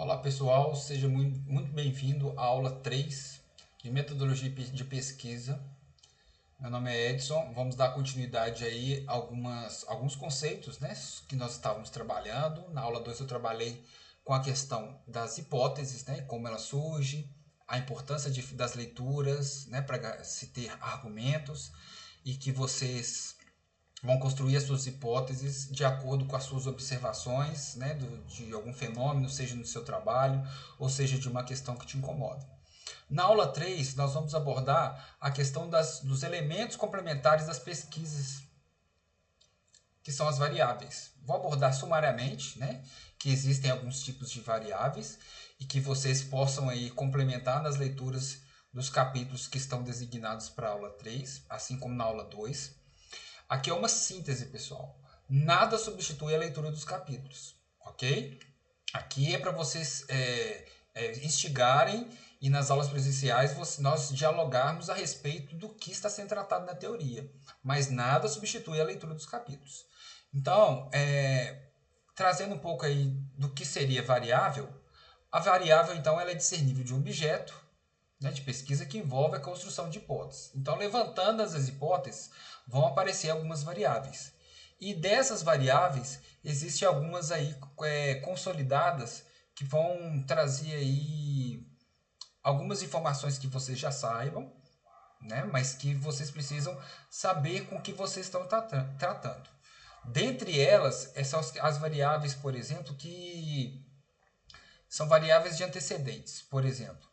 Olá pessoal, seja muito bem-vindo à aula 3 de metodologia de pesquisa. Meu nome é Edson, vamos dar continuidade aí a alguns conceitos, né, que nós estávamos trabalhando. Na aula 2 eu trabalhei com a questão das hipóteses, né, como ela surge, a importância das leituras, né, para se ter argumentos e que vocês vão construir as suas hipóteses de acordo com as suas observações, né, de algum fenômeno, seja no seu trabalho, ou seja de uma questão que te incomoda. Na aula 3, nós vamos abordar a questão dos elementos complementares das pesquisas, que são as variáveis. Vou abordar sumariamente, né, que existem alguns tipos de variáveis e que vocês possam aí complementar nas leituras dos capítulos que estão designados para a aula 3, assim como na aula 2. Aqui é uma síntese, pessoal. Nada substitui a leitura dos capítulos, ok? Aqui é para vocês instigarem e nas aulas presenciais nós dialogarmos a respeito do que está sendo tratado na teoria, mas nada substitui a leitura dos capítulos. Então, trazendo um pouco aí do que seria variável, a variável então ela é discernível de um objeto, né, de pesquisa que envolve a construção de hipóteses. Então, levantando as hipóteses, vão aparecer algumas variáveis. E dessas variáveis, existem algumas aí consolidadas que vão trazer aí algumas informações que vocês já saibam, né, mas que vocês precisam saber com que vocês estão tratando. Dentre elas, são as variáveis, por exemplo, que são variáveis de antecedentes, por exemplo,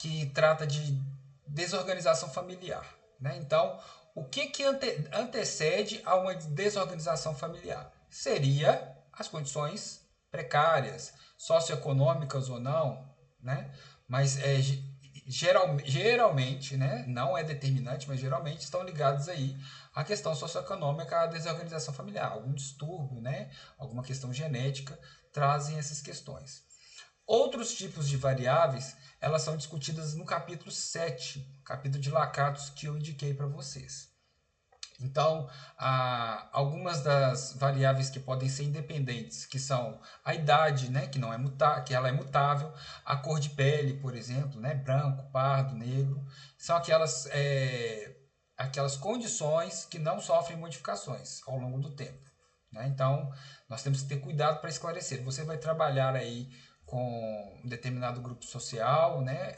que trata de desorganização familiar. Né? Então, o que antecede a uma desorganização familiar? Seria as condições precárias, socioeconômicas ou não, né? Mas geralmente, né? Não é determinante, mas geralmente estão ligados aí à questão socioeconômica, à desorganização familiar, algum distúrbio, né? Alguma questão genética trazem essas questões. Outros tipos de variáveis, elas são discutidas no capítulo 7, capítulo de Lakatos, que eu indiquei para vocês. Então, algumas das variáveis que podem ser independentes, que são a idade, né, que não é que ela é mutável, a cor de pele, por exemplo, né, branco, pardo, negro, são aquelas condições que não sofrem modificações ao longo do tempo. Né? Então, nós temos que ter cuidado para esclarecer. Você vai trabalhar aí com um determinado grupo social, né?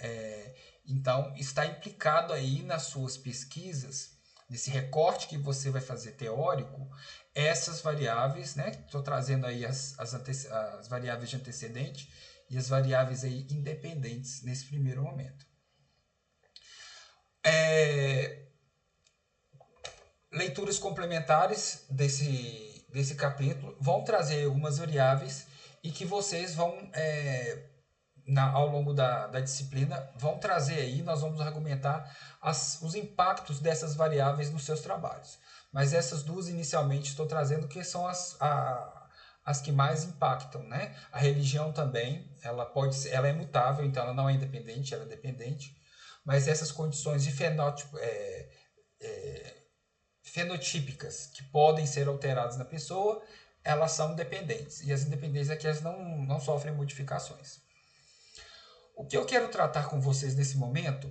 Então, está implicado aí nas suas pesquisas, nesse recorte que você vai fazer teórico, essas variáveis, né? Estou trazendo aí as variáveis de antecedente e as variáveis aí independentes nesse primeiro momento. Leituras complementares desse capítulo vão trazer algumas variáveis e que vocês vão, ao longo da disciplina, vão trazer aí, nós vamos argumentar os impactos dessas variáveis nos seus trabalhos. Mas essas duas, inicialmente, estou trazendo que são as que mais impactam, né? A religião também, ela é mutável, então ela não é independente, ela é dependente. Mas essas condições de fenotípicas que podem ser alteradas na pessoa, elas são dependentes. E as independentes é que elas não sofrem modificações. O que eu quero tratar com vocês nesse momento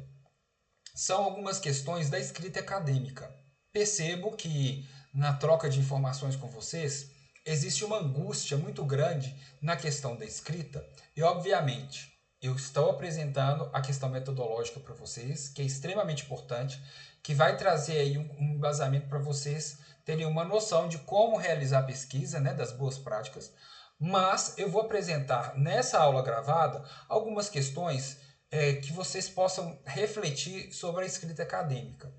são algumas questões da escrita acadêmica. Percebo que na troca de informações com vocês existe uma angústia muito grande na questão da escrita e, obviamente, eu estou apresentando a questão metodológica para vocês, que é extremamente importante, que vai trazer aí um embasamento para vocês terem uma noção de como realizar a pesquisa, né, das boas práticas, mas eu vou apresentar nessa aula gravada algumas questões que vocês possam refletir sobre a escrita acadêmica,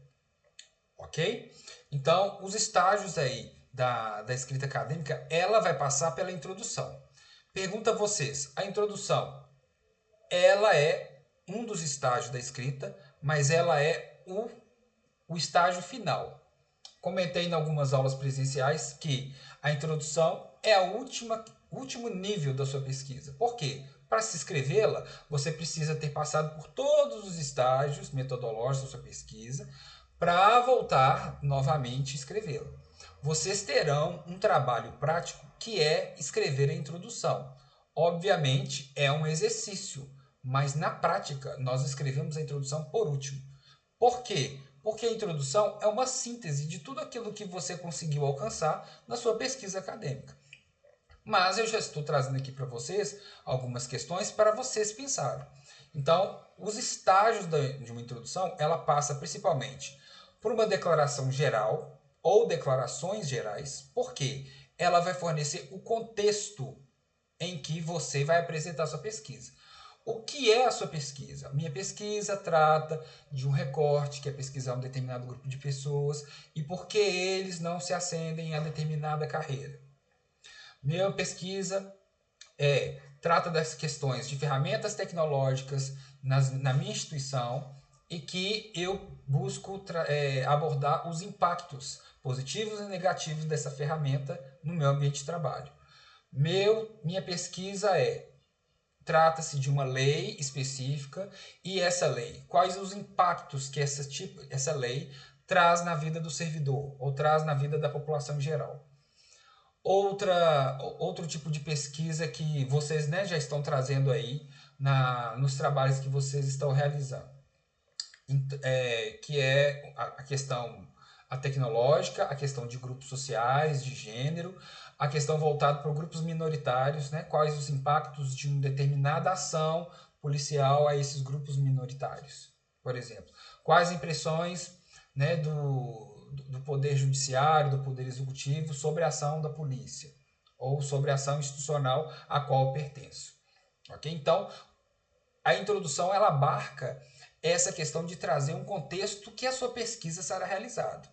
ok? Então, os estágios aí da escrita acadêmica, ela vai passar pela introdução. Pergunta a vocês, a introdução, ela é um dos estágios da escrita, mas ela é o estágio final. Comentei em algumas aulas presenciais que a introdução é o último nível da sua pesquisa. Por quê? Para se escrevê-la, você precisa ter passado por todos os estágios metodológicos da sua pesquisa para voltar novamente a escrevê-la. Vocês terão um trabalho prático que é escrever a introdução. Obviamente é um exercício, mas na prática nós escrevemos a introdução por último. Por quê? Porque a introdução é uma síntese de tudo aquilo que você conseguiu alcançar na sua pesquisa acadêmica. Mas eu já estou trazendo aqui para vocês algumas questões para vocês pensarem. Então, os estágios de uma introdução, ela passa principalmente por uma declaração geral ou declarações gerais, porque ela vai fornecer o contexto em que você vai apresentar a sua pesquisa. O que é a sua pesquisa? Minha pesquisa trata de um recorte, que é pesquisar um determinado grupo de pessoas e por que eles não se ascendem a determinada carreira. Minha pesquisa trata das questões de ferramentas tecnológicas na minha instituição e que eu busco abordar os impactos positivos e negativos dessa ferramenta no meu ambiente de trabalho. Minha pesquisa trata-se de uma lei específica e essa lei, quais os impactos que essa lei traz na vida do servidor ou traz na vida da população em geral. Outro tipo de pesquisa que vocês, né, já estão trazendo aí nos trabalhos que vocês estão realizando, que é a questão tecnológica, a questão de grupos sociais, de gênero, a questão voltada para grupos minoritários, né, quais os impactos de uma determinada ação policial a esses grupos minoritários, por exemplo. Quais impressões, né, do poder judiciário, do poder executivo sobre a ação da polícia ou sobre a ação institucional a qual eu pertenço. Ok? Então, a introdução ela abarca essa questão de trazer um contexto que a sua pesquisa será realizada.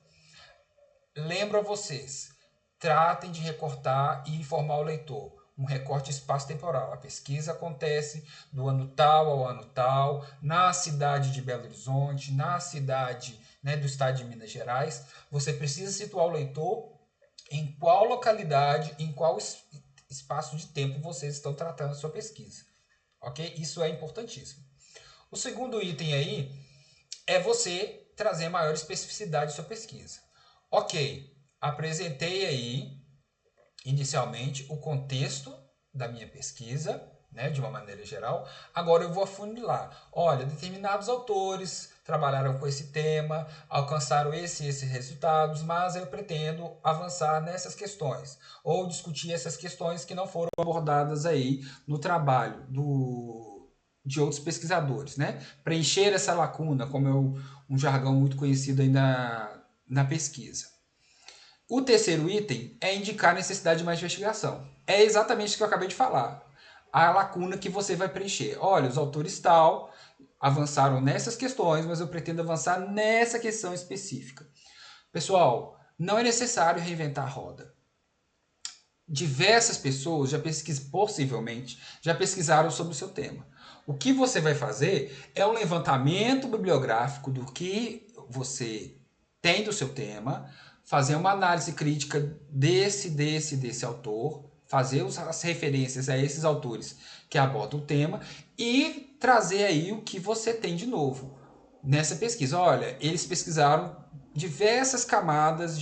Lembro a vocês, tratem de recortar e informar o leitor. Um recorte espaço-temporal. A pesquisa acontece do ano tal ao ano tal, na cidade de Belo Horizonte, na cidade, né, do estado de Minas Gerais. Você precisa situar o leitor em qual localidade, em qual espaço de tempo vocês estão tratando a sua pesquisa. Ok? Isso é importantíssimo. O segundo item aí é você trazer maior especificidade de sua pesquisa. Ok, apresentei aí inicialmente o contexto da minha pesquisa, né, de uma maneira geral. Agora eu vou afunilar. Olha, determinados autores trabalharam com esse tema, alcançaram esses resultados, mas eu pretendo avançar nessas questões ou discutir essas questões que não foram abordadas aí no trabalho de outros pesquisadores, né? Preencher essa lacuna, como é um jargão muito conhecido aí na pesquisa. O terceiro item é indicar a necessidade de mais investigação. É exatamente o que eu acabei de falar. A lacuna que você vai preencher. Olha, os autores tal avançaram nessas questões, mas eu pretendo avançar nessa questão específica. Pessoal, não é necessário reinventar a roda. Diversas pessoas possivelmente já pesquisaram sobre o seu tema. O que você vai fazer é um levantamento bibliográfico do que você tem do seu tema, fazer uma análise crítica desse autor, fazer as referências a esses autores que abordam o tema e trazer aí o que você tem de novo nessa pesquisa. Olha, eles pesquisaram diversas camadas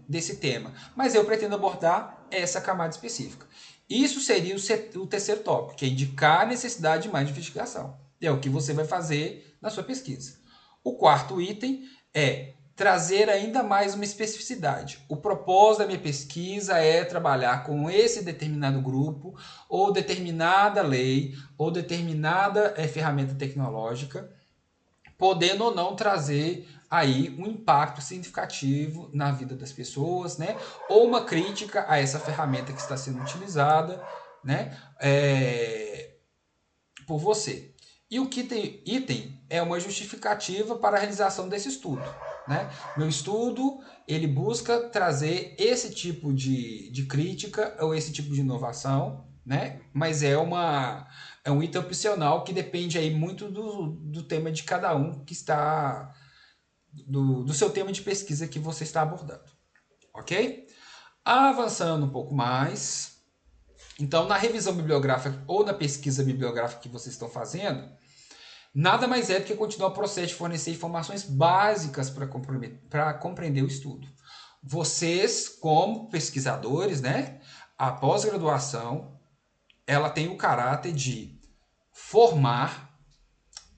desse tema, mas eu pretendo abordar essa camada específica. Isso seria o terceiro tópico, que é indicar a necessidade de mais investigação. É o que você vai fazer na sua pesquisa. O quarto item é trazer ainda mais uma especificidade. O propósito da minha pesquisa é trabalhar com esse determinado grupo, ou determinada lei, ou determinada ferramenta tecnológica, podendo ou não trazer aí um impacto significativo na vida das pessoas, né? Ou uma crítica a essa ferramenta que está sendo utilizada, né? Por você. E o quinto item é uma justificativa para a realização desse estudo, né? Meu estudo, ele busca trazer esse tipo de crítica ou esse tipo de inovação, né? Mas é um item opcional que depende aí muito do tema de cada um que está do seu tema de pesquisa que você está abordando, ok? Avançando um pouco mais, então na revisão bibliográfica ou na pesquisa bibliográfica que vocês estão fazendo, nada mais é do que continuar o processo de fornecer informações básicas para compreender o estudo. Vocês, como pesquisadores, né, a pós-graduação, ela tem o caráter de formar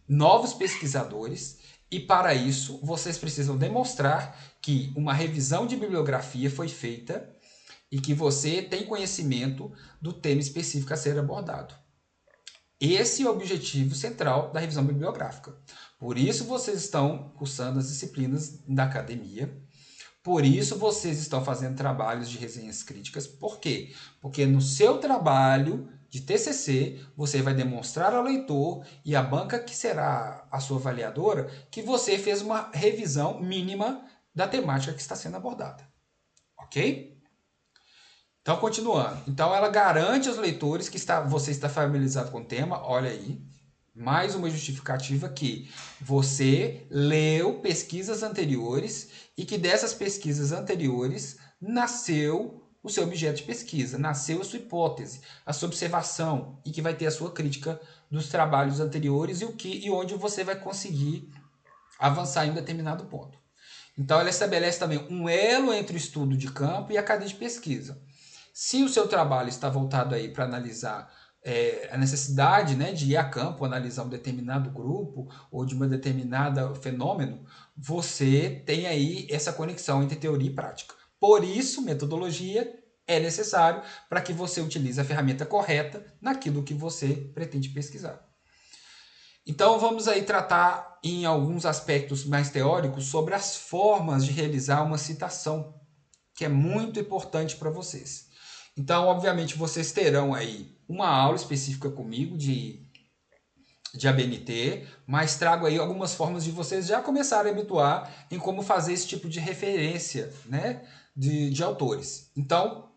novos pesquisadores e, para isso, vocês precisam demonstrar que uma revisão de bibliografia foi feita e que você tem conhecimento do tema específico a ser abordado. Esse é o objetivo central da revisão bibliográfica. Por isso vocês estão cursando as disciplinas da academia. Por isso vocês estão fazendo trabalhos de resenhas críticas. Por quê? Porque no seu trabalho de TCC, você vai demonstrar ao leitor e à banca que será a sua avaliadora que você fez uma revisão mínima da temática que está sendo abordada. Ok? Então, continuando. Então, ela garante aos leitores que você está familiarizado com o tema. Olha aí. Mais uma justificativa que você leu pesquisas anteriores e que dessas pesquisas anteriores nasceu o seu objeto de pesquisa, nasceu a sua hipótese, a sua observação e que vai ter a sua crítica dos trabalhos anteriores e onde você vai conseguir avançar em um determinado ponto. Então, ela estabelece também um elo entre o estudo de campo e a cadeia de pesquisa. Se o seu trabalho está voltado aí para analisar a necessidade, né, de ir a campo, analisar um determinado grupo ou de uma determinada fenômeno, você tem aí essa conexão entre teoria e prática. Por isso, metodologia é necessário para que você utilize a ferramenta correta naquilo que você pretende pesquisar. Então, vamos aí tratar em alguns aspectos mais teóricos sobre as formas de realizar uma citação, que é muito importante para vocês. Então, obviamente, vocês terão aí uma aula específica comigo de ABNT, mas trago aí algumas formas de vocês já começarem a habituar em como fazer esse tipo de referência, né, de autores. Então,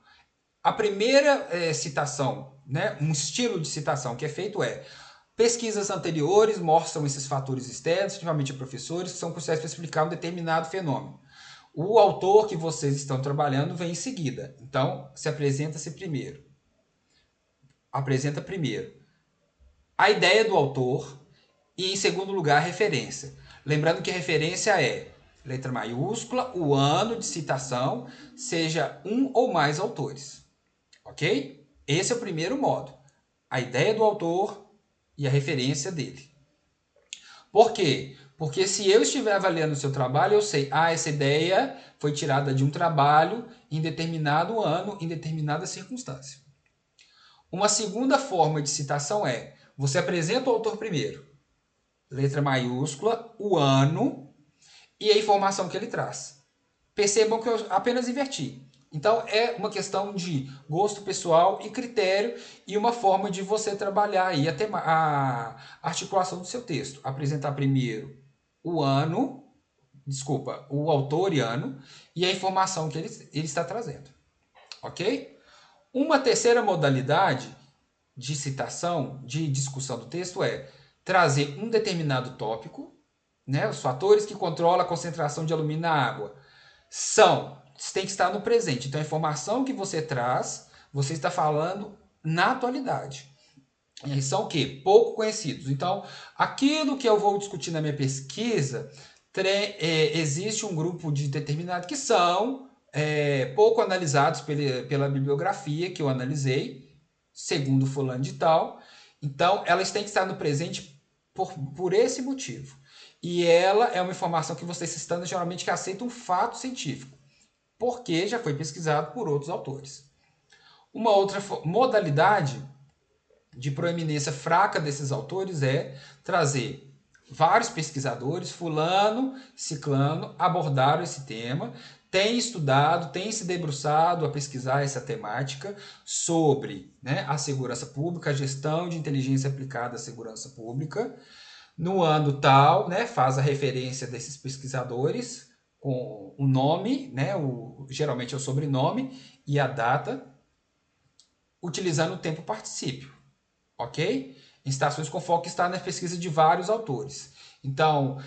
a primeira citação, né, um estilo de citação que é feito pesquisas anteriores mostram esses fatores externos, principalmente professores, que são cruciais para explicar um determinado fenômeno. O autor que vocês estão trabalhando vem em seguida. Então, se apresenta-se primeiro. Apresenta primeiro a ideia do autor e, em segundo lugar, a referência. Lembrando que a referência é letra maiúscula, o ano de citação, seja um ou mais autores. Ok? Esse é o primeiro modo. A ideia do autor e a referência dele. Por quê? Porque se eu estiver avaliando o seu trabalho, eu sei, essa ideia foi tirada de um trabalho em determinado ano, em determinada circunstância. Uma segunda forma de citação você apresenta o autor primeiro, letra maiúscula, o ano e a informação que ele traz. Percebam que eu apenas inverti. Então, é uma questão de gosto pessoal e critério e uma forma de você trabalhar aí a articulação do seu texto. Apresentar primeiro o autor e ano e a informação que ele está trazendo. Ok? Uma terceira modalidade de citação, de discussão do texto trazer um determinado tópico, né? Os fatores que controlam a concentração de alumínio na água tem que estar no presente. Então, a informação que você traz, você está falando na atualidade. E são o quê? Pouco conhecidos. Então, aquilo que eu vou discutir na minha pesquisa, existe um grupo de determinado que são pouco analisados pela bibliografia que eu analisei, segundo fulano de tal. Então, elas têm que estar no presente por esse motivo. E ela é uma informação que vocês estão geralmente que aceita um fato científico, porque já foi pesquisado por outros autores. Uma outra modalidade de proeminência fraca desses autores é trazer vários pesquisadores, fulano, ciclano, abordaram esse tema, têm estudado, têm se debruçado a pesquisar essa temática sobre, né, a segurança pública, a gestão de inteligência aplicada à segurança pública. No ano tal, né, faz a referência desses pesquisadores com o nome, né, geralmente é o sobrenome e a data, utilizando o tempo particípio. Ok? Em citações com foco está na pesquisa de vários autores. Então,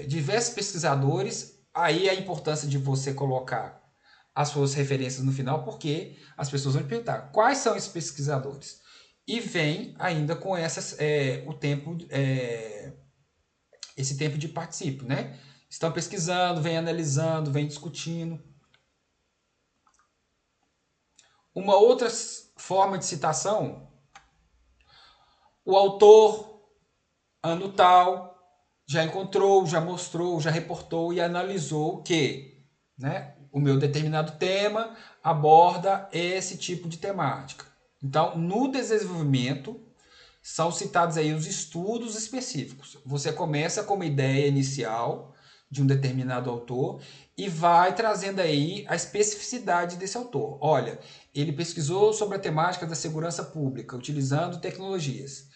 diversos pesquisadores, aí a importância de você colocar as suas referências no final, porque as pessoas vão perguntar quais são esses pesquisadores. E vem ainda com esse tempo de particípio, né? Estão pesquisando, vem analisando, vem discutindo. Uma outra forma de citação, o autor, ano tal, já encontrou, já mostrou, já reportou e analisou que, né, o meu determinado tema aborda esse tipo de temática. Então, no desenvolvimento, são citados aí os estudos específicos. Você começa com uma ideia inicial de um determinado autor e vai trazendo aí a especificidade desse autor. Olha, ele pesquisou sobre a temática da segurança pública, utilizando tecnologias.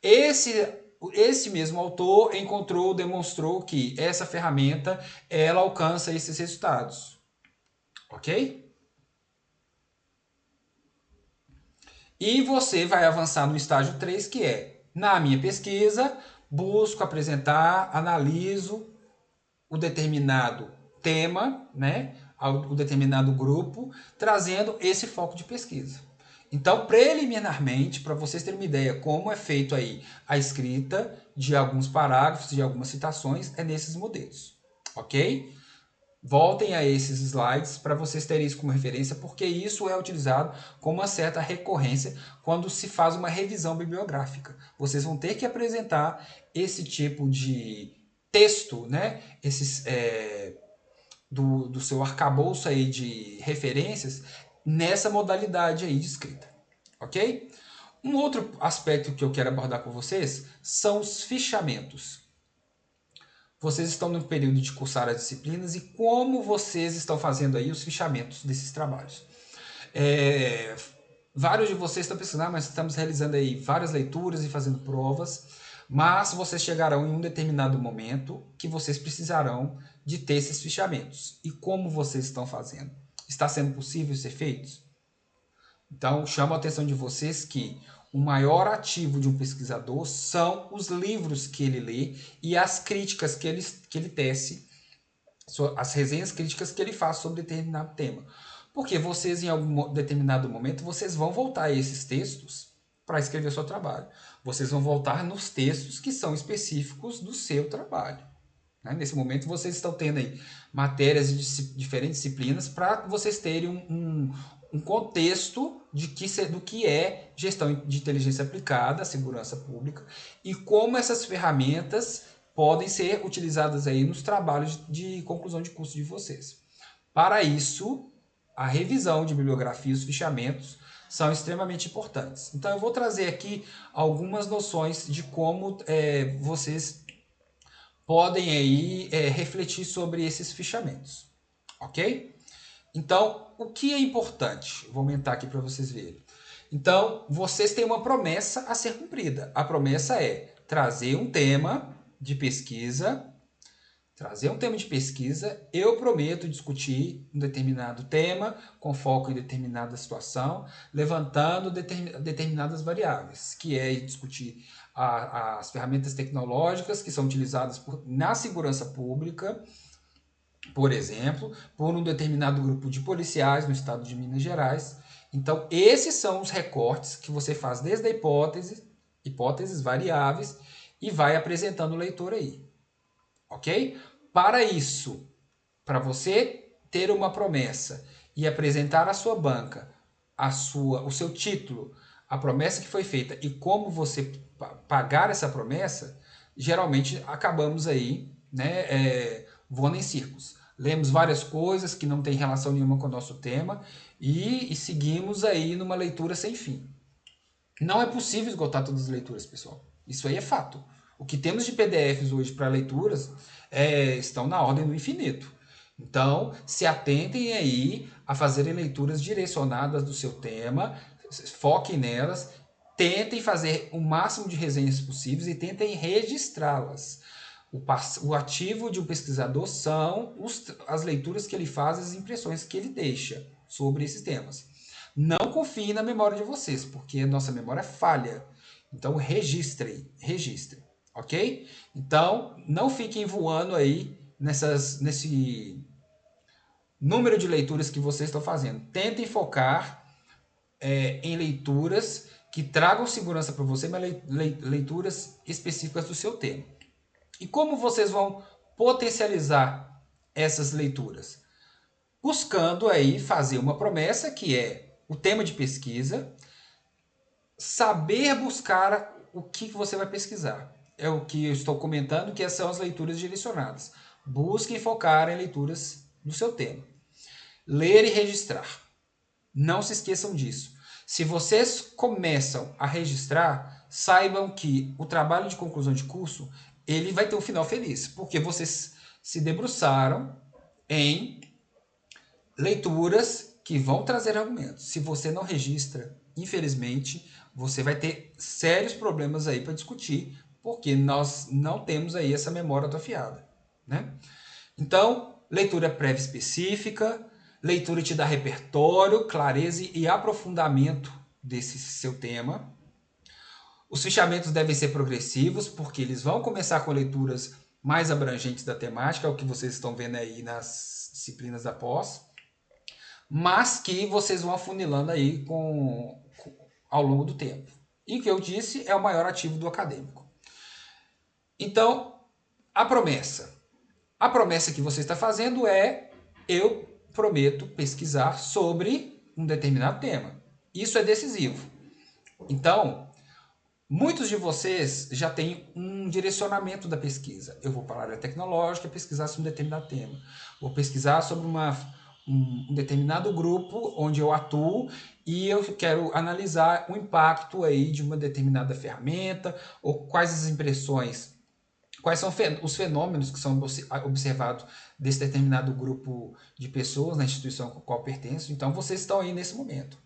Esse mesmo autor encontrou, demonstrou que essa ferramenta ela alcança esses resultados. Ok? E você vai avançar no estágio 3, que é, na minha pesquisa, busco apresentar, analiso o determinado tema, né, o determinado grupo, trazendo esse foco de pesquisa. Então, preliminarmente, para vocês terem uma ideia como é feito aí a escrita de alguns parágrafos, de algumas citações, é nesses modelos, ok? Voltem a esses slides para vocês terem isso como referência, porque isso é utilizado com uma certa recorrência quando se faz uma revisão bibliográfica. Vocês vão ter que apresentar esse tipo de texto, né? Do seu arcabouço aí de referências nessa modalidade aí de escrita, ok? Um outro aspecto que eu quero abordar com vocês são os fichamentos. Vocês estão no período de cursar as disciplinas e como vocês estão fazendo aí os fichamentos desses trabalhos. Vários de vocês estão pensando, mas estamos realizando aí várias leituras e fazendo provas, mas vocês chegarão em um determinado momento que vocês precisarão de ter esses fichamentos. E como vocês estão fazendo? Está sendo possível ser feito? Então, chamo a atenção de vocês que o maior ativo de um pesquisador são os livros que ele lê e as críticas que ele tece, as resenhas críticas que ele faz sobre determinado tema. Porque vocês, em algum determinado momento, vocês vão voltar a esses textos para escrever o seu trabalho. Vocês vão voltar nos textos que são específicos do seu trabalho. Né? Nesse momento, vocês estão tendo aí matérias de diferentes disciplinas para vocês terem um contexto do que é gestão de inteligência aplicada, segurança pública, e como essas ferramentas podem ser utilizadas aí nos trabalhos de conclusão de curso de vocês. Para isso, a revisão de bibliografia e os fichamentos são extremamente importantes. Então, eu vou trazer aqui algumas noções de como vocês podem aí refletir sobre esses fichamentos, ok? Então, o que é importante? Vou aumentar aqui para vocês verem. Então, vocês têm uma promessa a ser cumprida. A promessa é trazer um tema de pesquisa. Eu prometo discutir um determinado tema, com foco em determinada situação, levantando determinadas variáveis, que é discutir as ferramentas tecnológicas que são utilizadas na segurança pública, por exemplo, por um determinado grupo de policiais no estado de Minas Gerais. Então, esses são os recortes que você faz desde a hipóteses variáveis, e vai apresentando o leitor aí. Ok? Para isso, para você ter uma promessa e apresentar à sua banca o seu título, a promessa que foi feita e como você pagar essa promessa, geralmente acabamos aí, né, voando em círculos. Lemos várias coisas que não têm relação nenhuma com o nosso tema e seguimos aí numa leitura sem fim. Não é possível esgotar todas as leituras, pessoal. Isso aí é fato. O que temos de PDFs hoje para leituras estão na ordem do infinito. Então, se atentem aí a fazerem leituras direcionadas do seu tema, foquem nelas, tentem fazer o máximo de resenhas possíveis e tentem registrá-las. O ativo de um pesquisador são as leituras que ele faz, as impressões que ele deixa sobre esses temas. Não confiem na memória de vocês, porque a nossa memória é falha. Então, registrem, ok? Então, não fiquem voando aí nesse número de leituras que vocês estão fazendo. Tentem focar em leituras que tragam segurança para você, mas leituras específicas do seu tema. E como vocês vão potencializar essas leituras? Buscando aí fazer uma promessa que é o tema de pesquisa, saber buscar o que você vai pesquisar. É o que eu estou comentando, que são as leituras direcionadas. Busque focar em leituras do seu tema. Ler e registrar. Não se esqueçam disso. Se vocês começam a registrar, saibam que o trabalho de conclusão de curso ele vai ter um final feliz, porque vocês se debruçaram em leituras que vão trazer argumentos. Se você não registra, infelizmente, você vai ter sérios problemas aí para discutir, porque nós não temos aí essa memória atrofiada, né? Então, leitura prévia específica, leitura te dá repertório, clareza e aprofundamento desse seu tema. Os fichamentos devem ser progressivos, porque eles vão começar com leituras mais abrangentes da temática, é o que vocês estão vendo aí nas disciplinas da pós, mas que vocês vão afunilando aí ao longo do tempo. E o que eu disse é o maior ativo do acadêmico. Então, a promessa. A promessa que você está fazendo é: eu prometo pesquisar sobre um determinado tema. Isso é decisivo. Então, muitos de vocês já têm um direcionamento da pesquisa. Eu vou para a área tecnológica pesquisar sobre um determinado tema. Vou pesquisar sobre um determinado grupo onde eu atuo e eu quero analisar o impacto aí de uma determinada ferramenta ou quais as impressões, quais são os fenômenos que são observados desse determinado grupo de pessoas na instituição com a qual pertenço. Então, vocês estão aí nesse momento.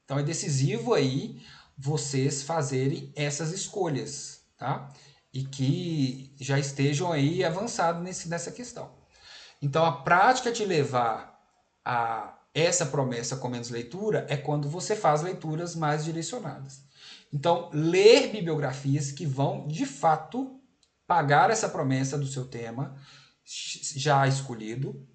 Então, é decisivo aí vocês fazerem essas escolhas, tá? E que já estejam aí avançados nessa questão. Então, a prática de levar a essa promessa com menos leitura é quando você faz leituras mais direcionadas. Então, ler bibliografias que vão, de fato, pagar essa promessa do seu tema já escolhido,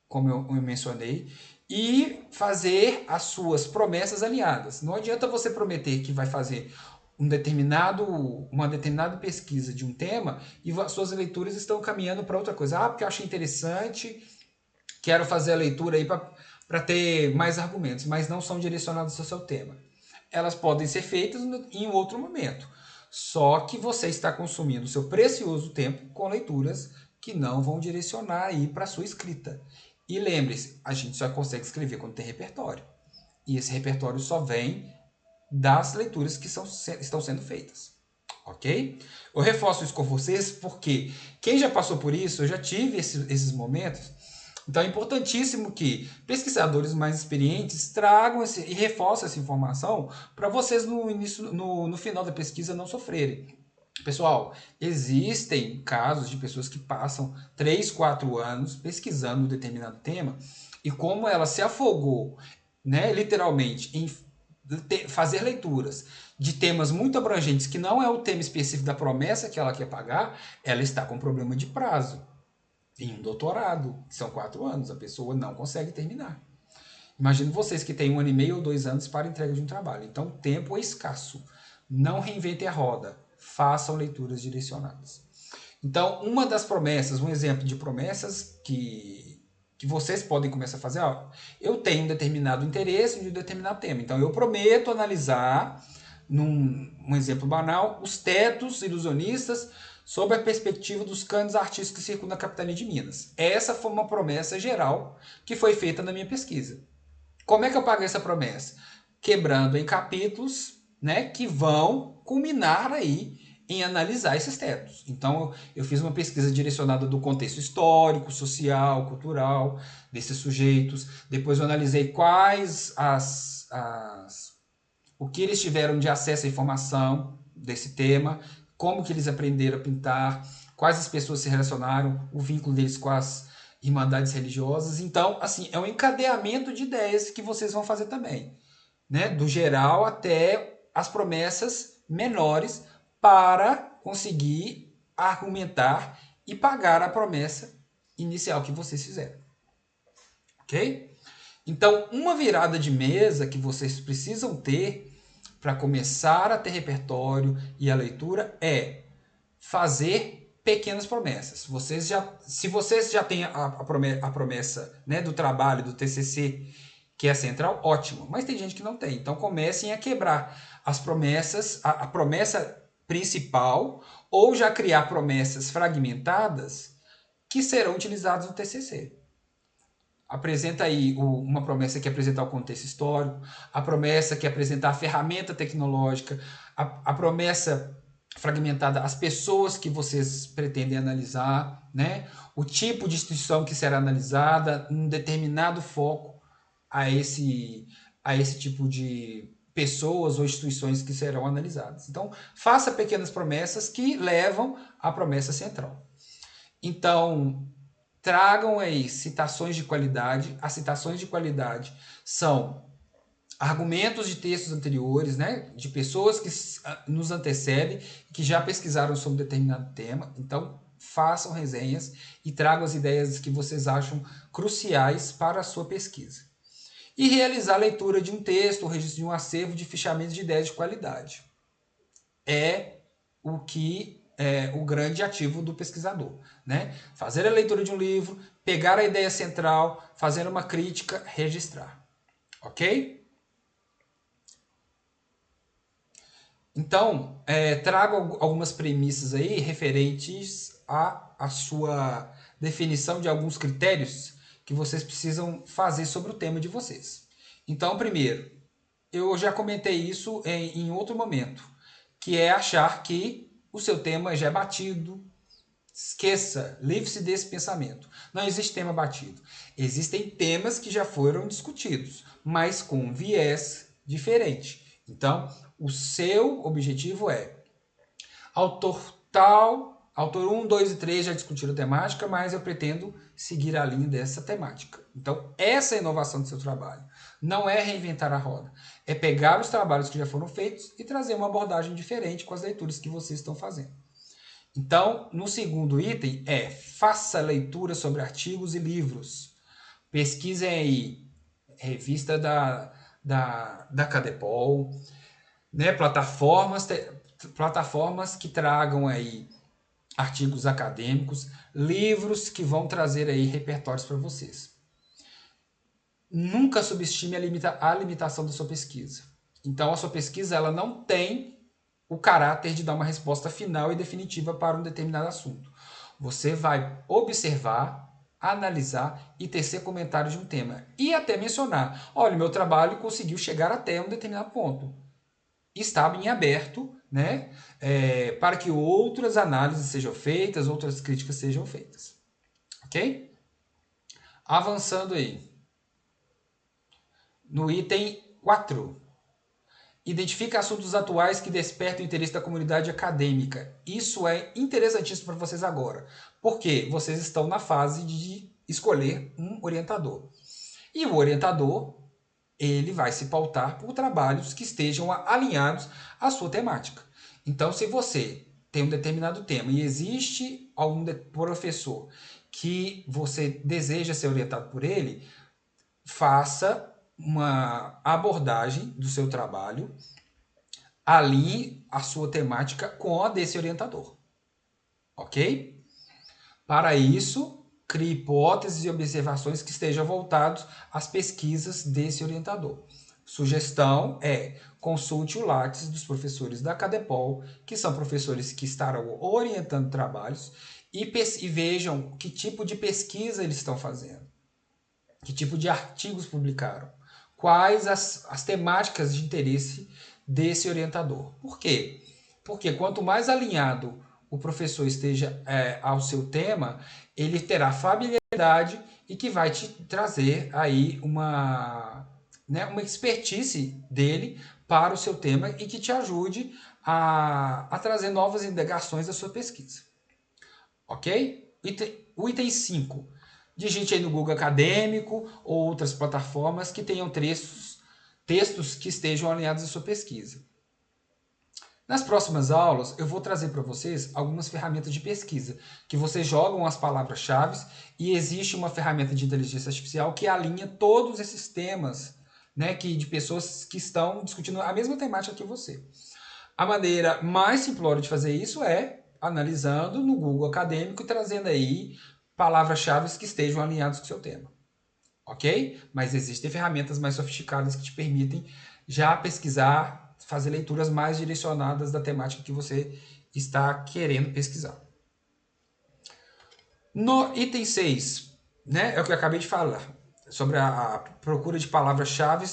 como eu mencionei, e fazer as suas promessas alinhadas. Não adianta você prometer que vai fazer uma determinada pesquisa de um tema e as suas leituras estão caminhando para outra coisa. Porque eu achei interessante, quero fazer a leitura aí para ter mais argumentos, mas não são direcionados ao seu tema. Elas podem ser feitas em um outro momento. Só que você está consumindo seu precioso tempo com leituras que não vão direcionar aí para a sua escrita. E lembre-se, a gente só consegue escrever quando tem repertório. E esse repertório só vem das leituras que estão sendo feitas. Ok? Eu reforço isso com vocês porque quem já passou por isso, eu já tive esses momentos. Então é importantíssimo que pesquisadores mais experientes tragam e reforcem essa informação para vocês no final da pesquisa não sofrerem. Pessoal, existem casos de pessoas que passam 3, 4 anos pesquisando um determinado tema e como ela se afogou, né, literalmente, em fazer leituras de temas muito abrangentes que não é o tema específico da promessa que ela quer pagar, ela está com problema de prazo. Em um doutorado, que são 4 anos, a pessoa não consegue terminar. Imagino vocês que têm 1 ano e meio ou 2 anos para a entrega de um trabalho. Então, o tempo é escasso. Não reinventem a roda. Façam leituras direcionadas. Então, uma das promessas, um exemplo de promessas que vocês podem começar a fazer, eu tenho um determinado interesse em um determinado tema. Então, eu prometo analisar, um exemplo banal, os tetos ilusionistas sob a perspectiva dos cânones artísticos que circundam a capitania de Minas. Essa foi uma promessa geral que foi feita na minha pesquisa. Como é que eu paguei essa promessa? Quebrando em capítulos, né, que vão culminar aí em analisar esses tetos. Então, eu fiz uma pesquisa direcionada do contexto histórico, social, cultural desses sujeitos. Depois eu analisei quais o que eles tiveram de acesso à informação desse tema, como que eles aprenderam a pintar, quais as pessoas se relacionaram, o vínculo deles com as irmandades religiosas. Então, assim, é um encadeamento de ideias que vocês vão fazer também, né? Do geral até as promessas menores para conseguir argumentar e pagar a promessa inicial que vocês fizeram. Ok? Então, uma virada de mesa que vocês precisam ter para começar a ter repertório e a leitura é fazer pequenas promessas. Se vocês já têm a promessa, né, do trabalho, do TCC, que é central, ótimo. Mas tem gente que não tem. Então comecem a quebrar as promessas, a promessa principal, ou já criar promessas fragmentadas que serão utilizadas no TCC. Apresenta aí uma promessa que apresentar o contexto histórico, a promessa que apresentar a ferramenta tecnológica, a promessa fragmentada, as pessoas que vocês pretendem analisar, né? O tipo de instituição que será analisada, um determinado foco a esse tipo de pessoas ou instituições que serão analisadas. Então, faça pequenas promessas que levam à promessa central. Então, tragam aí citações de qualidade. As citações de qualidade são argumentos de textos anteriores, né, de pessoas que nos antecedem, que já pesquisaram sobre determinado tema. Então, façam resenhas e tragam as ideias que vocês acham cruciais para a sua pesquisa. E realizar a leitura de um texto, o registro de um acervo de fichamento de ideias de qualidade. É o que é o grande ativo do pesquisador, né? Fazer a leitura de um livro, pegar a ideia central, fazer uma crítica, registrar. Ok? Então, trago algumas premissas aí referentes à sua definição de alguns critérios que vocês precisam fazer sobre o tema de vocês. Então, primeiro, eu já comentei isso em outro momento, que é achar que o seu tema já é batido. Esqueça, livre-se desse pensamento. Não existe tema batido. Existem temas que já foram discutidos, mas com um viés diferente. Então, o seu objetivo é autor tal, autor 1, 2 e 3 já discutiram a temática, mas eu pretendo seguir a linha dessa temática. Então, essa é a inovação do seu trabalho. Não é reinventar a roda. É pegar os trabalhos que já foram feitos e trazer uma abordagem diferente com as leituras que vocês estão fazendo. Então, no segundo item faça leitura sobre artigos e livros. Pesquisem aí, revista da Cadepol, né, plataformas que tragam aí artigos acadêmicos, livros que vão trazer aí repertórios para vocês. Nunca subestime a limitação da sua pesquisa. Então, a sua pesquisa ela não tem o caráter de dar uma resposta final e definitiva para um determinado assunto. Você vai observar, analisar e tecer comentários de um tema. E até mencionar, olha, meu trabalho conseguiu chegar até um determinado ponto. Estava em aberto, né, para que outras análises sejam feitas, outras críticas sejam feitas. Ok? Avançando aí. No item 4. Identifica assuntos atuais que despertam o interesse da comunidade acadêmica. Isso é interessantíssimo para vocês agora, porque vocês estão na fase de escolher um orientador. E o orientador, ele vai se pautar por trabalhos que estejam alinhados à sua temática. Então, se você tem um determinado tema e existe algum professor que você deseja ser orientado por ele, faça uma abordagem do seu trabalho, alinhe a sua temática com a desse orientador. Ok? Para isso, crie hipóteses e observações que estejam voltados às pesquisas desse orientador. Sugestão consulte o Lattes dos professores da Cadepol, que são professores que estarão orientando trabalhos, e vejam que tipo de pesquisa eles estão fazendo, que tipo de artigos publicaram, quais as temáticas de interesse desse orientador. Por quê? Porque quanto mais alinhado o professor esteja ao seu tema, ele terá familiaridade e que vai te trazer aí uma expertise dele para o seu tema e que te ajude a trazer novas indagações da sua pesquisa. Ok? O item 5. Digite aí no Google Acadêmico ou outras plataformas que tenham textos que estejam alinhados à sua pesquisa. Nas próximas aulas, eu vou trazer para vocês algumas ferramentas de pesquisa, que vocês jogam as palavras-chave e existe uma ferramenta de inteligência artificial que alinha todos esses temas, né, de pessoas que estão discutindo a mesma temática que você. A maneira mais simplória de fazer isso é analisando no Google Acadêmico e trazendo aí palavras-chave que estejam alinhadas com o seu tema. ok? Mas existem ferramentas mais sofisticadas que te permitem já pesquisar, fazer leituras mais direcionadas da temática que você está querendo pesquisar. No item 6, né, é o que eu acabei de falar, sobre a procura de palavras-chave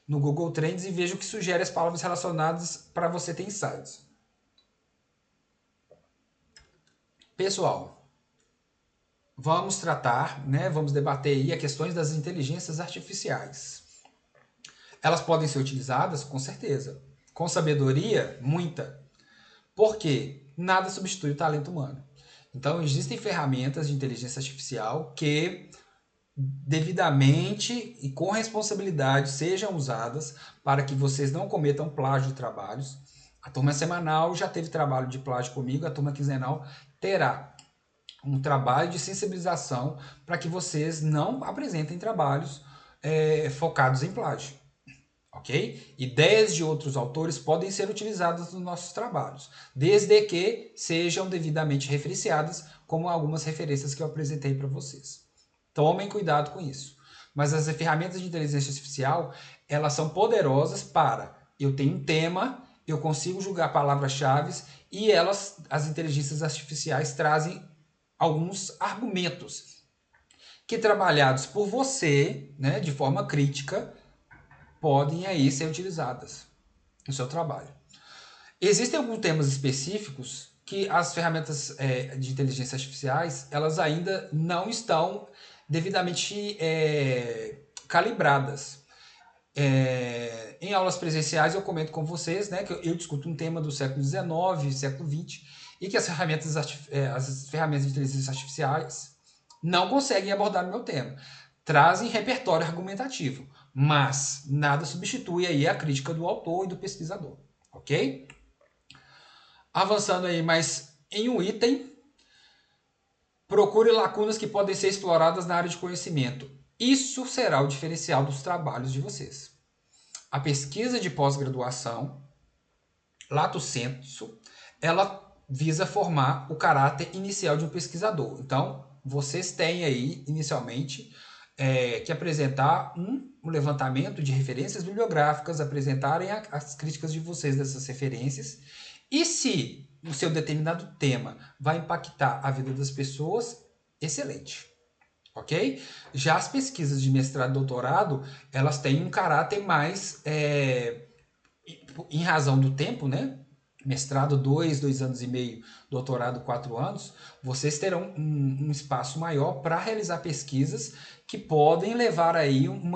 no Google Trends e veja o que sugere as palavras relacionadas para você ter insights. Pessoal, vamos tratar, né, vamos debater aí as questões das inteligências artificiais. Elas podem ser utilizadas? Com certeza. Com sabedoria? Muita. Por quê? Nada substitui o talento humano. Então, existem ferramentas de inteligência artificial que devidamente e com responsabilidade sejam usadas para que vocês não cometam plágio de trabalhos. A turma semanal já teve trabalho de plágio comigo, a turma quinzenal terá um trabalho de sensibilização para que vocês não apresentem trabalhos focados em plágio. Ok? Ideias de outros autores podem ser utilizadas nos nossos trabalhos, desde que sejam devidamente referenciadas, como algumas referências que eu apresentei para vocês. Tomem cuidado com isso. Mas as ferramentas de inteligência artificial, elas são poderosas para eu tenho um tema, eu consigo julgar palavras-chave e as inteligências artificiais trazem alguns argumentos que trabalhados por você, né, de forma crítica, podem aí ser utilizadas no seu trabalho. Existem alguns temas específicos que as ferramentas de inteligência artificiais elas ainda não estão devidamente calibradas. Em aulas presenciais eu comento com vocês, né, que eu discuto um tema do século XIX, século XX, e que as ferramentas de inteligência artificiais não conseguem abordar o meu tema. Trazem repertório argumentativo, mas nada substitui aí a crítica do autor e do pesquisador, ok? Avançando aí mais em um item, procure lacunas que podem ser exploradas na área de conhecimento. Isso será o diferencial dos trabalhos de vocês. A pesquisa de pós-graduação, lato sensu, ela visa formar o caráter inicial de um pesquisador. Então, vocês têm aí, inicialmente, que apresentar um levantamento de referências bibliográficas, apresentarem as críticas de vocês dessas referências, e se o seu determinado tema vai impactar a vida das pessoas, excelente. Ok? Já as pesquisas de mestrado e doutorado, elas têm um caráter mais, em razão do tempo, né? Mestrado 2 anos e meio, doutorado 4 anos, vocês terão um espaço maior para realizar pesquisas que podem levar aí um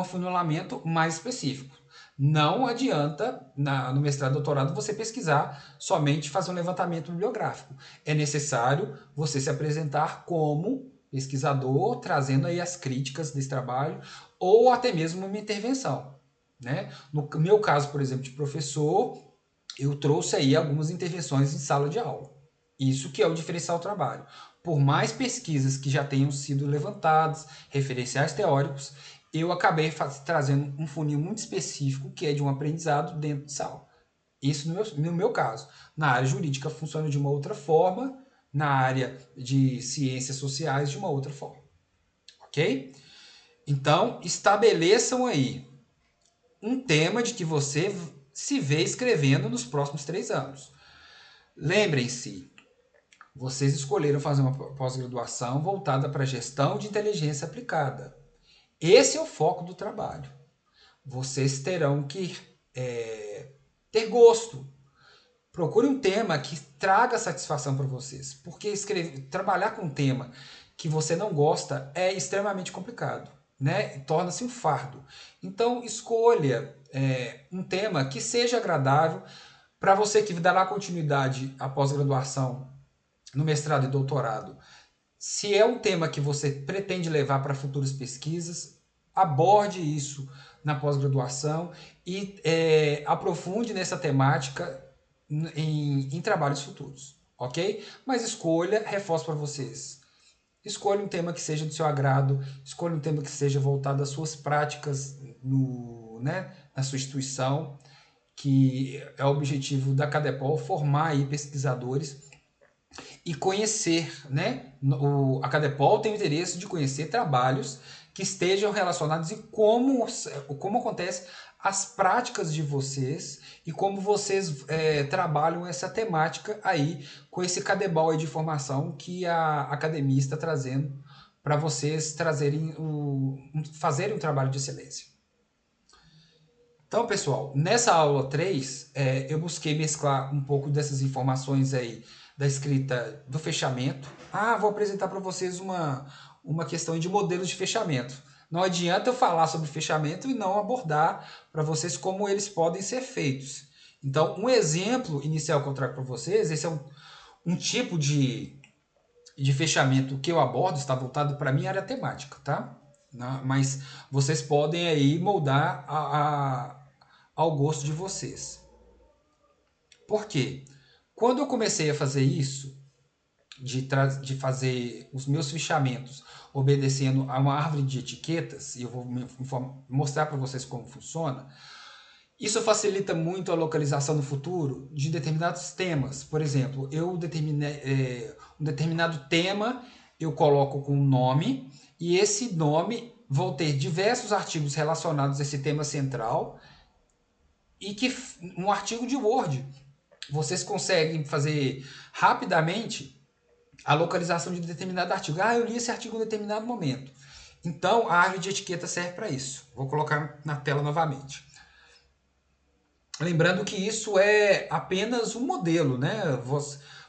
afunilamento mais específico. Não adianta, no mestrado e doutorado, você pesquisar, somente fazer um levantamento bibliográfico. É necessário você se apresentar como pesquisador, trazendo aí as críticas desse trabalho, ou até mesmo uma intervenção. Né? No meu caso, por exemplo, de professor, eu trouxe aí algumas intervenções em sala de aula. Isso que é o diferencial do trabalho. Por mais pesquisas que já tenham sido levantadas, referenciais teóricos, eu acabei trazendo um funil muito específico que é de um aprendizado dentro de sala. Isso no meu caso. Na área jurídica funciona de uma outra forma, na área de ciências sociais de uma outra forma. Ok? Então, estabeleçam aí um tema de que você se vê escrevendo nos próximos 3 anos. Lembrem-se, vocês escolheram fazer uma pós-graduação voltada para a gestão de inteligência aplicada. Esse é o foco do trabalho. Vocês terão que ter gosto. Procure um tema que traga satisfação para vocês, porque trabalhar com um tema que você não gosta é extremamente complicado, né? Torna-se um fardo. Então, escolha um tema que seja agradável para você que dará continuidade à pós-graduação, no mestrado e doutorado. Se é um tema que você pretende levar para futuras pesquisas, aborde isso na pós-graduação e aprofunde nessa temática em trabalhos futuros, ok? Mas escolha, reforço para vocês. Escolha um tema que seja do seu agrado, escolha um tema que seja voltado às suas práticas na sua instituição, que é o objetivo da Cadepol, formar aí pesquisadores e conhecer, né? A Cadepol tem o interesse de conhecer trabalhos que estejam relacionados e como acontece as práticas de vocês e como vocês trabalham essa temática aí com esse cadebol aí de informação que a academia está trazendo para vocês fazerem um trabalho de excelência. Então, pessoal, nessa aula 3, eu busquei mesclar um pouco dessas informações aí da escrita do fechamento. Vou apresentar para vocês uma questão de modelos de fechamento. Não adianta eu falar sobre fechamento e não abordar para vocês como eles podem ser feitos. Então, um exemplo inicial que eu trago para vocês, esse é um tipo de fechamento que eu abordo, está voltado para a minha área temática, tá? Mas vocês podem aí moldar ao gosto de vocês. Por quê? Quando eu comecei a fazer isso, de fazer os meus fechamentos obedecendo a uma árvore de etiquetas, e eu vou mostrar para vocês como funciona, isso facilita muito a localização no futuro de determinados temas. Por exemplo, eu determinei um determinado tema, eu coloco com um nome, e esse nome vão ter diversos artigos relacionados a esse tema central, e que um artigo de Word, vocês conseguem fazer rapidamente a localização de determinado artigo. Eu li esse artigo em determinado momento. Então, a árvore de etiqueta serve para isso. Vou colocar na tela novamente. Lembrando que isso é apenas um modelo, né?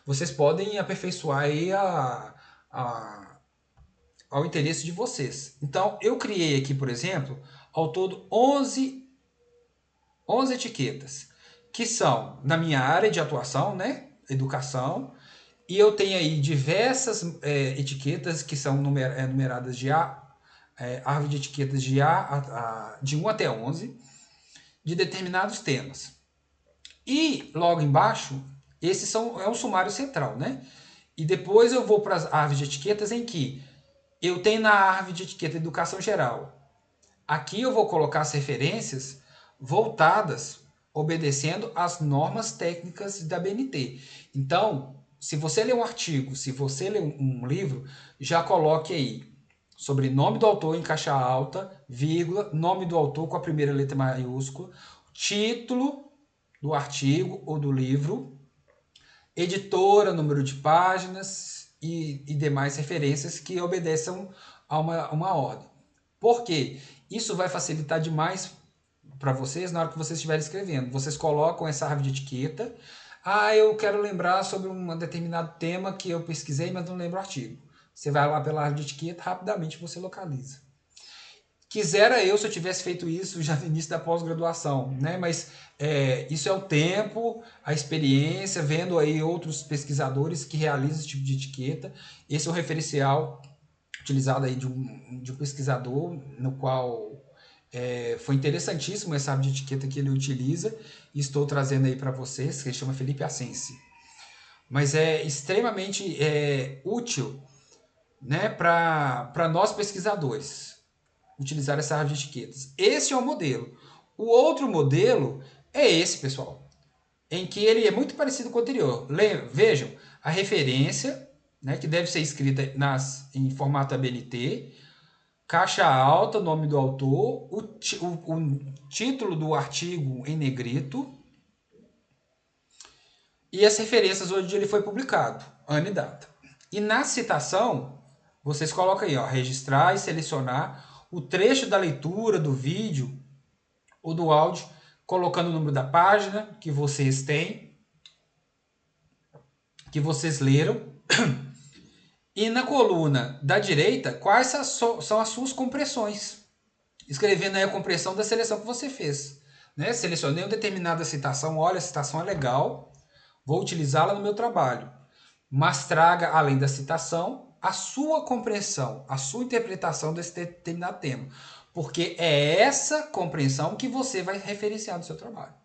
Vocês podem aperfeiçoar aí ao interesse de vocês. Então, eu criei aqui, por exemplo, ao todo 11 etiquetas, que são na minha área de atuação, né? Educação. E eu tenho aí diversas etiquetas que são numeradas de árvore de etiquetas de 1 até 11, de determinados temas. E logo embaixo, é um sumário central, né? E depois eu vou para as árvores de etiquetas em que eu tenho na árvore de etiqueta Educação Geral. Aqui eu vou colocar as referências voltadas, obedecendo às normas técnicas da BNT. Então, se você ler um artigo, se você ler um livro, já coloque aí sobrenome do autor em caixa alta, vírgula, nome do autor com a primeira letra maiúscula, título do artigo ou do livro, editora, número de páginas e demais referências que obedeçam a uma ordem. Por quê? Isso vai facilitar demais para vocês na hora que vocês estiverem escrevendo. Vocês colocam essa árvore de etiqueta. Eu quero lembrar sobre um determinado tema que eu pesquisei, mas não lembro o artigo. Você vai lá pela árvore de etiqueta, rapidamente você localiza. Quisera eu se eu tivesse feito isso já no início da pós-graduação, né? Mas isso é o tempo, a experiência, vendo aí outros pesquisadores que realizam esse tipo de etiqueta. Esse é o referencial utilizado aí de um pesquisador, no qual foi interessantíssimo essa árvore de etiqueta que ele utiliza, e estou trazendo aí para vocês, que ele chama Felipe Assensi. Mas é extremamente útil, né, para nós pesquisadores utilizar essa árvore de etiquetas. Esse é o modelo. O outro modelo é esse, pessoal, em que ele é muito parecido com o anterior. Vejam, a referência, né, que deve ser escrita em formato ABNT, caixa alta, nome do autor, o título do artigo em negrito e as referências onde ele foi publicado, ano e data. E na citação, vocês colocam aí, registrar e selecionar o trecho da leitura do vídeo ou do áudio, colocando o número da página que vocês têm, que vocês leram. E na coluna da direita, quais são as suas compressões? Escrevendo aí a compressão da seleção que você fez. Né? Selecionei uma determinada citação, olha, a citação é legal, vou utilizá-la no meu trabalho. Mas traga, além da citação, a sua compreensão, a sua interpretação desse determinado tema. Porque é essa compreensão que você vai referenciar no seu trabalho.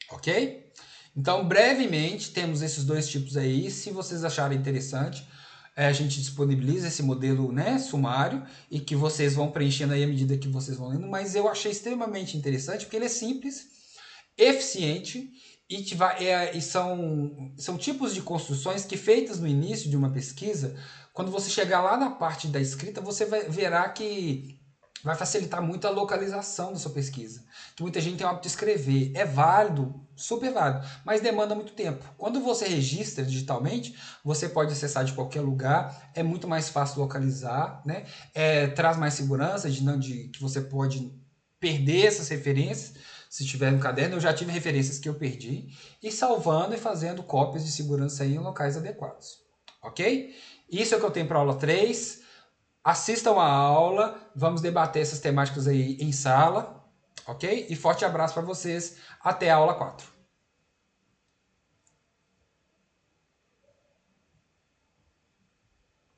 Ok? Então, brevemente, temos esses dois tipos aí. Se vocês acharem interessante, a gente disponibiliza esse modelo, né, sumário, e que vocês vão preenchendo aí à medida que vocês vão lendo. Mas eu achei extremamente interessante porque ele é simples, eficiente e são tipos de construções que, feitas no início de uma pesquisa, quando você chegar lá na parte da escrita, você verá que vai facilitar muito a localização da sua pesquisa. Que muita gente tem o hábito de escrever. É válido, super válido, mas demanda muito tempo. Quando você registra digitalmente, você pode acessar de qualquer lugar, é muito mais fácil localizar, né? Traz mais segurança de que você pode perder essas referências. Se tiver no caderno, eu já tive referências que eu perdi, e salvando e fazendo cópias de segurança aí em locais adequados. Ok? Isso é o que eu tenho para a aula 3. Assistam a aula, vamos debater essas temáticas aí em sala, ok? E forte abraço para vocês, até a aula 4.